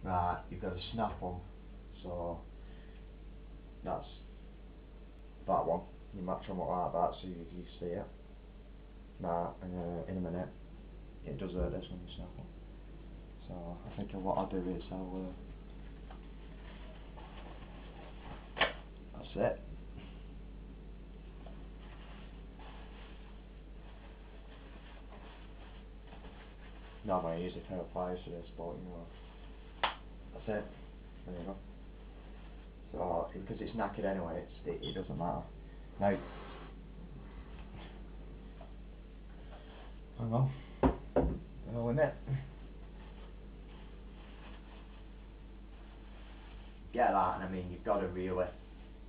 Right, you've got to snap them. So that's that one. You match them up like that so you see it. Right, and in a minute it does this when you snap them. So I think what I'll do is that's it. Normally I use a pair of pliers for this, but you know, that's it. There you go. So because it's knackered anyway, it doesn't matter. Now, hang on, in it. Get that, and I mean you've got to really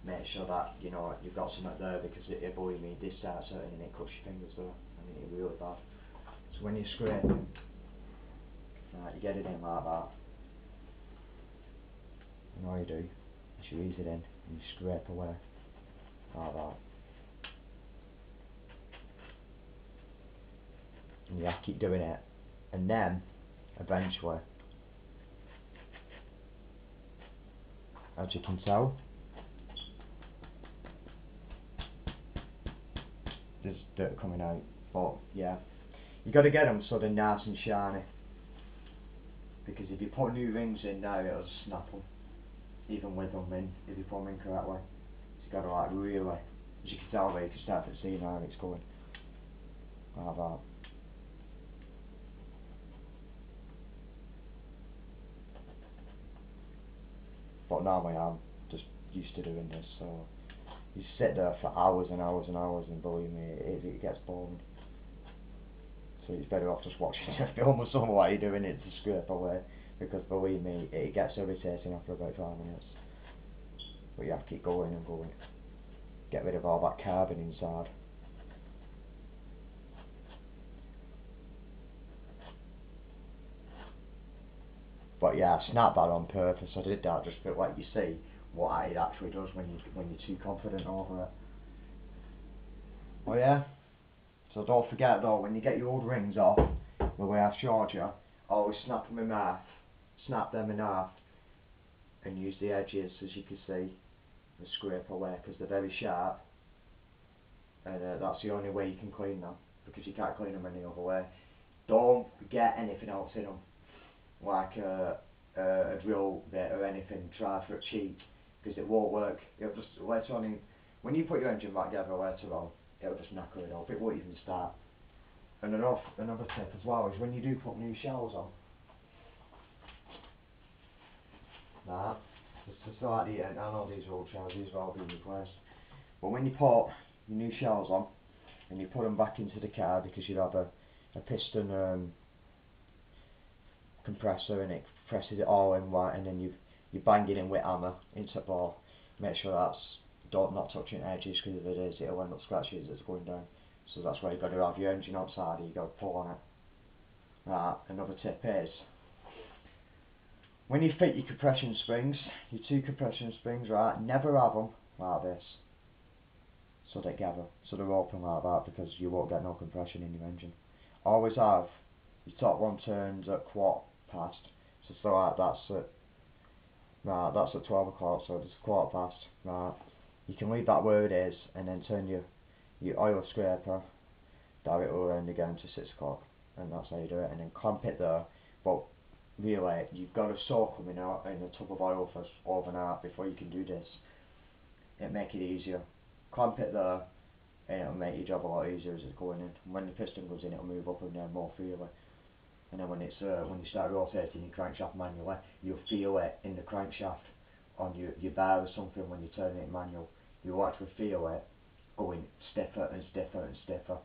make sure that you know you've got something there, because believe me, this starts hurting and it cuts your fingers though. I mean it's really bad. So when you scrape it, right, you get it in like that, and all you do is you ease it in and you scrape away like that. And you have to keep doing it, and then eventually, as you can tell, there's dirt coming out. But yeah, you got to get them so they're nice and shiny, because if you put new rings in now it'll just snap them, even with them in, if you put them in correctly. So you got to like really, as you can tell there, you can start to see now it's going like that. But normally I'm just used to doing this, so you sit there for hours and hours and hours, and believe me, it gets boring. So it's better off just watching a film or something while you're doing it to scrape away, because believe me, it gets irritating after about 5 minutes. But you have to keep going and going. Get rid of all that carbon inside. But yeah, I snapped that on purpose. I did that just to let you see what it actually does when you're too confident over it. Oh yeah. So don't forget though, when you get your old rings off, the way I've showed you, always snap them in half. Snap them in half, and use the edges, as you can see, and scrape away, because they're very sharp. And that's the only way you can clean them, because you can't clean them any other way. Don't get anything else in them, like a drill bit or anything. Try for it cheap, because it won't work. It'll just later on, when you put your engine back together later on, it'll just knacker it off. It won't even start. And another tip as well is when you do put new shells on, that just like the, I know these are old shells, these are all being replaced. But when you put your new shells on and you put them back into the car, because you have a piston compressor, and it presses it all in right, and then you bang it in with hammer into the ball. Make sure that's not touching edges, because if it is, it'll end up scratching as it's going down. So that's why you've got to have your engine outside and you've got to pull on it. Right, another tip is, when you fit your compression springs, your 2 compression springs, right, never have them like this, so together, so they're open like that, because you won't get no compression in your engine. Always have your top one turns at quarter past, so like that's at 12 o'clock, so it's quarter past, right. You can leave that where it is, and then turn your oil scraper direct around again to 6 o'clock, and that's how you do it, and then clamp it there. But really, you've got to soak them in a tub of oil for overnight before you can do this. It'll make it easier. Clamp it there, and it'll make your job a lot easier as it's going in. And when the piston goes in, it'll move up and down more freely. And then when you start rotating your crankshaft manually, you'll feel it in the crankshaft on your bar or something. When you turn it manual, you'll actually feel it going stiffer and stiffer and stiffer.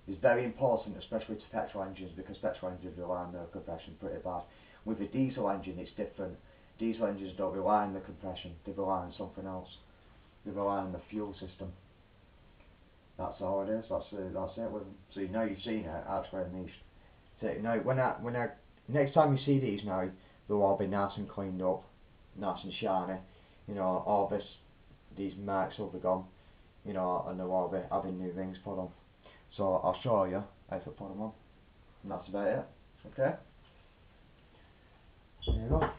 It's very important, especially to petrol engines, because petrol engines rely on their compression pretty bad. With a diesel engine it's different. Diesel engines don't rely on the compression, they rely on something else. They rely on the fuel system. That's all it is, that's it with them. So now you've seen it, actually in these. So now when I next time you see these now, they'll all be nice and cleaned up, nice and shiny. You know, all these marks will be gone, you know, and they'll all be having new rings put on. So I'll show you how to put them on, and that's about it. Okay, there you go.